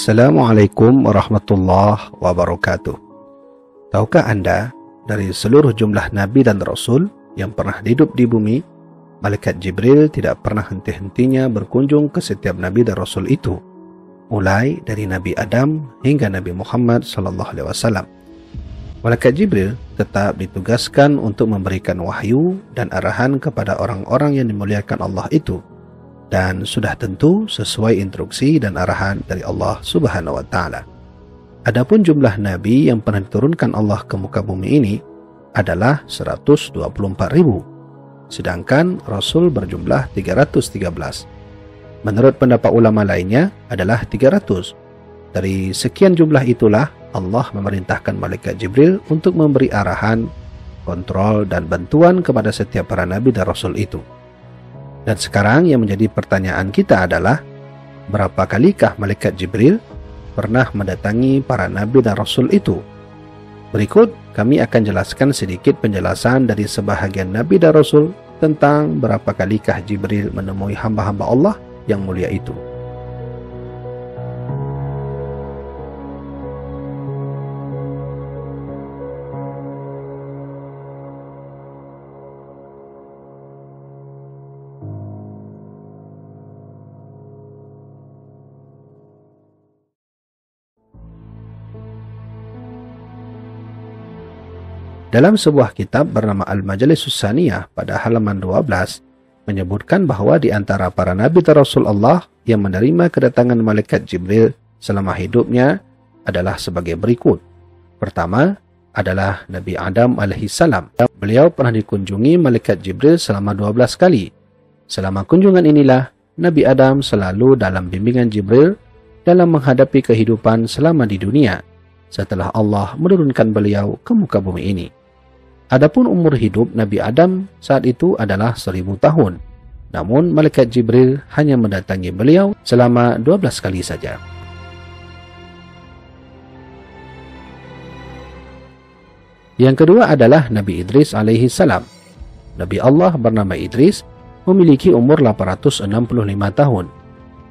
Assalamualaikum warahmatullahi wabarakatuh. Tahukah Anda, dari seluruh jumlah Nabi dan Rasul yang pernah hidup di bumi, Malaikat Jibril tidak pernah henti-hentinya berkunjung ke setiap Nabi dan Rasul itu, mulai dari Nabi Adam hingga Nabi Muhammad SAW. Malaikat Jibril tetap ditugaskan untuk memberikan wahyu dan arahan kepada orang-orang yang dimuliakan Allah itu, dan sudah tentu sesuai instruksi dan arahan dari Allah Subhanahu wa Ta'ala. Adapun jumlah Nabi yang pernah diturunkan Allah ke muka bumi ini adalah 124.000, sedangkan Rasul berjumlah 313. Menurut pendapat ulama lainnya adalah 300. Dari sekian jumlah itulah Allah memerintahkan Malaikat Jibril untuk memberi arahan, kontrol, dan bantuan kepada setiap para Nabi dan Rasul itu. Dan sekarang yang menjadi pertanyaan kita adalah, berapa kalikah Malaikat Jibril pernah mendatangi para Nabi dan Rasul itu? Berikut kami akan jelaskan sedikit penjelasan dari sebahagian Nabi dan Rasul tentang berapa kalikah Jibril menemui hamba-hamba Allah yang mulia itu. Dalam sebuah kitab bernama Al-Majalisus Tsaniyah pada halaman 12 menyebutkan bahwa di antara para Nabi dan Rasul Allah yang menerima kedatangan Malaikat Jibril selama hidupnya adalah sebagai berikut. Pertama adalah Nabi Adam alaihissalam. Beliau pernah dikunjungi Malaikat Jibril selama 12 kali. Selama kunjungan inilah Nabi Adam selalu dalam bimbingan Jibril dalam menghadapi kehidupan selama di dunia setelah Allah menurunkan beliau ke muka bumi ini. Adapun umur hidup Nabi Adam saat itu adalah 1000 tahun. Namun Malaikat Jibril hanya mendatangi beliau selama 12 kali saja. Yang kedua adalah Nabi Idris alaihi salam. Nabi Allah bernama Idris memiliki umur 865 tahun.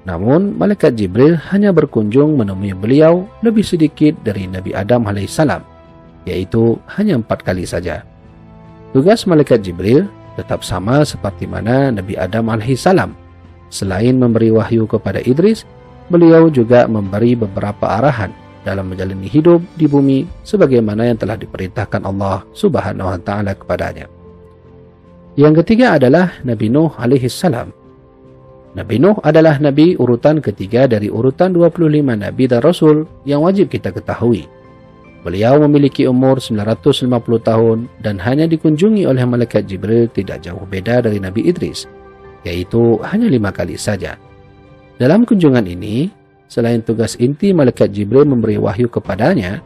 Namun Malaikat Jibril hanya berkunjung menemui beliau lebih sedikit dari Nabi Adam alaihi salam, yaitu hanya 4 kali saja. Tugas Malaikat Jibril tetap sama seperti mana Nabi Adam alaihi salam. Selain memberi wahyu kepada Idris, beliau juga memberi beberapa arahan dalam menjalani hidup di bumi sebagaimana yang telah diperintahkan Allah Subhanahu wa Ta'ala kepadanya. Yang ketiga adalah Nabi Nuh alaihi salam. Nabi Nuh adalah Nabi urutan ketiga dari urutan 25 Nabi dan Rasul yang wajib kita ketahui. Beliau memiliki umur 950 tahun dan hanya dikunjungi oleh Malaikat Jibril tidak jauh beda dari Nabi Idris, yaitu hanya 5 kali saja. Dalam kunjungan ini, selain tugas inti Malaikat Jibril memberi wahyu kepadanya,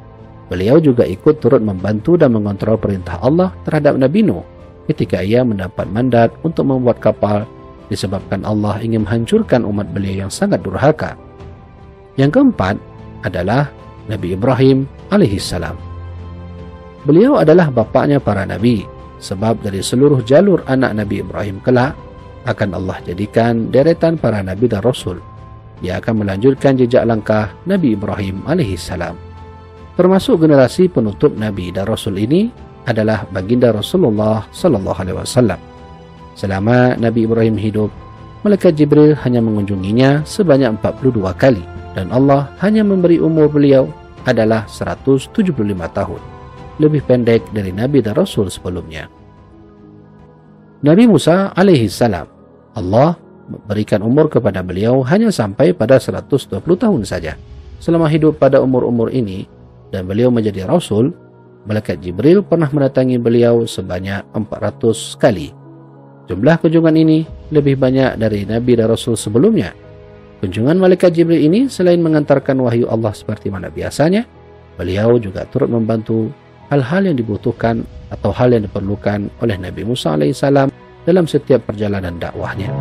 beliau juga ikut turut membantu dan mengontrol perintah Allah terhadap Nabi Nuh ketika ia mendapat mandat untuk membuat kapal disebabkan Allah ingin menghancurkan umat beliau yang sangat durhaka. Yang keempat adalah Nabi Ibrahim alaihissalam. Beliau adalah bapaknya para nabi, sebab dari seluruh jalur anak Nabi Ibrahim kelak akan Allah jadikan deretan para nabi dan rasul. Dia akan melanjutkan jejak langkah Nabi Ibrahim alaihissalam. Termasuk generasi penutup nabi dan rasul ini adalah baginda Rasulullah sallallahu alaihi wasallam. Selama Nabi Ibrahim hidup, Malaikat Jibril hanya mengunjunginya sebanyak 42 kali dan Allah hanya memberi umur beliau adalah 175 tahun, lebih pendek dari Nabi dan Rasul sebelumnya. Nabi Musa alaihi salam, Allah berikan umur kepada beliau hanya sampai pada 120 tahun saja. Selama hidup pada umur-umur ini dan beliau menjadi Rasul, Malaikat Jibril pernah mendatangi beliau sebanyak 400 kali. Jumlah kunjungan ini lebih banyak dari Nabi dan Rasul sebelumnya. Kunjungan Malaikat Jibril ini selain mengantarkan wahyu Allah seperti mana biasanya, beliau juga turut membantu hal-hal yang dibutuhkan atau hal yang diperlukan oleh Nabi Musa alaihissalam dalam setiap perjalanan dakwahnya.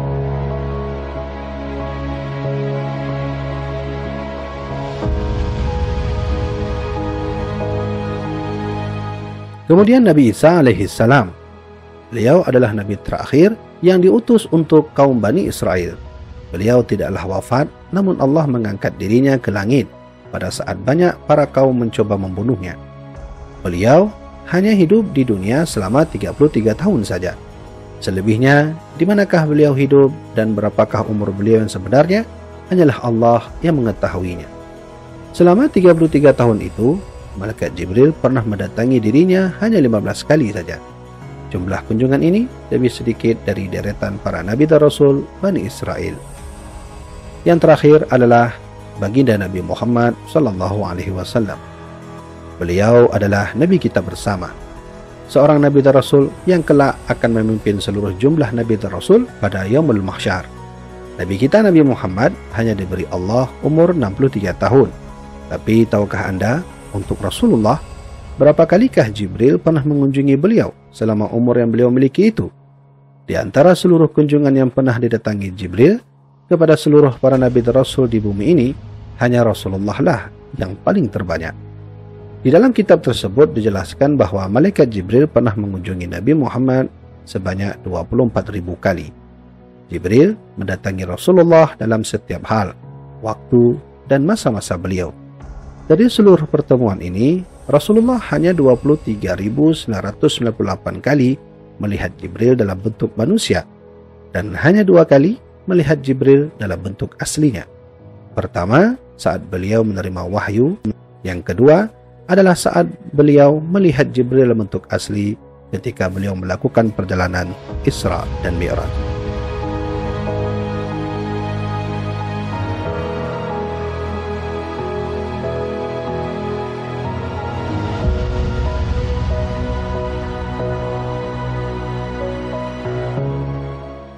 Kemudian Nabi Isa alaihissalam. Beliau adalah Nabi terakhir yang diutus untuk kaum Bani Israel. Beliau tidaklah wafat, namun Allah mengangkat dirinya ke langit pada saat banyak para kaum mencoba membunuhnya. Beliau hanya hidup di dunia selama 33 tahun saja. Selebihnya, di manakah beliau hidup dan berapakah umur beliau yang sebenarnya, hanyalah Allah yang mengetahuinya. Selama 33 tahun itu, Malaikat Jibril pernah mendatangi dirinya hanya 15 kali saja. Jumlah kunjungan ini lebih sedikit dari deretan para nabi dan rasul Bani Israel. Yang terakhir adalah baginda Nabi Muhammad SAW. Beliau adalah nabi kita bersama, seorang nabi dan rasul yang kelak akan memimpin seluruh jumlah nabi dan rasul pada Yaumul Mahsyar. Nabi kita Nabi Muhammad hanya diberi Allah umur 63 tahun. Tapi tahukah Anda, untuk Rasulullah, berapa kalikah Jibril pernah mengunjungi beliau selama umur yang beliau miliki itu? Di antara seluruh kunjungan yang pernah didatangi Jibril kepada seluruh para nabi dan rasul di bumi ini, hanya Rasulullah lah yang paling terbanyak. Di dalam kitab tersebut dijelaskan bahwa Malaikat Jibril pernah mengunjungi Nabi Muhammad sebanyak 24.000 kali. Jibril mendatangi Rasulullah dalam setiap hal, waktu, dan masa-masa beliau. Dari seluruh pertemuan ini, Rasulullah hanya 23.998 kali melihat Jibril dalam bentuk manusia, dan hanya 2 kali melihat Jibril dalam bentuk aslinya. Pertama, saat beliau menerima wahyu. Yang kedua adalah saat beliau melihat Jibril dalam bentuk asli ketika beliau melakukan perjalanan Isra dan Mi'raj.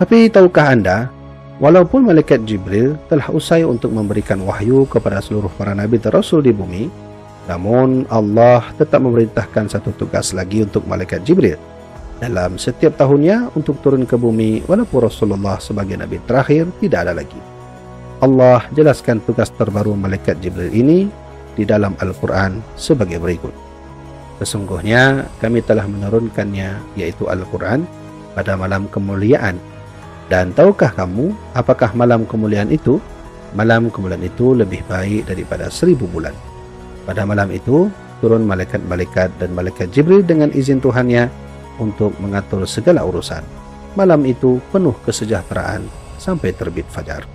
Tapi tahukah Anda, walaupun Malaikat Jibril telah usai untuk memberikan wahyu kepada seluruh para nabi dan rasul di bumi, namun Allah tetap memerintahkan satu tugas lagi untuk Malaikat Jibril dalam setiap tahunnya untuk turun ke bumi, walaupun Rasulullah sebagai nabi terakhir tidak ada lagi. Allah jelaskan tugas terbaru Malaikat Jibril ini di dalam Al-Quran sebagai berikut. Sesungguhnya kami telah menurunkannya, yaitu Al-Quran, pada malam kemuliaan. Dan tahukah kamu apakah malam kemuliaan itu? Malam kemuliaan itu lebih baik daripada 1000 bulan. Pada malam itu turun malaikat-malaikat dan Malaikat Jibril dengan izin Tuhannya untuk mengatur segala urusan. Malam itu penuh kesejahteraan sampai terbit fajar.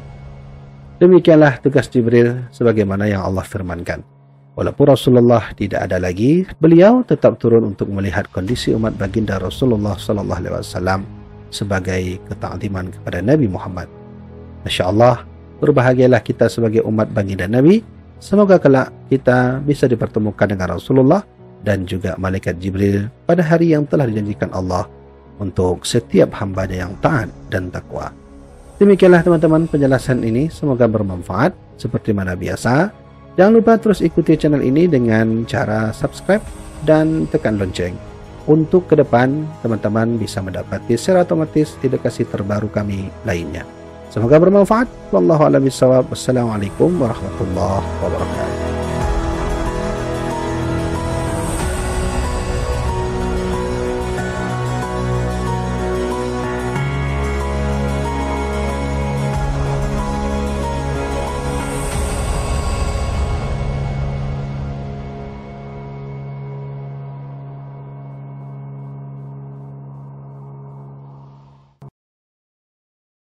Demikianlah tugas Jibril sebagaimana yang Allah firmankan. Walaupun Rasulullah tidak ada lagi, beliau tetap turun untuk melihat kondisi umat baginda Rasulullah SAW sebagai ketakziman kepada Nabi Muhammad. Masya Allah, berbahagialah kita sebagai umat baginda Nabi. Semoga kelak kita bisa dipertemukan dengan Rasulullah dan juga Malaikat Jibril pada hari yang telah dijanjikan Allah untuk setiap hambanya yang taat dan takwa. Demikianlah teman-teman penjelasan ini, semoga bermanfaat. Seperti mana biasa, jangan lupa terus ikuti channel ini dengan cara subscribe dan tekan lonceng. Untuk ke depan, teman-teman bisa mendapati secara otomatis edukasi terbaru kami lainnya. Semoga bermanfaat. Wallahu a'lam bishawab. Wassalamualaikum warahmatullahi wabarakatuh.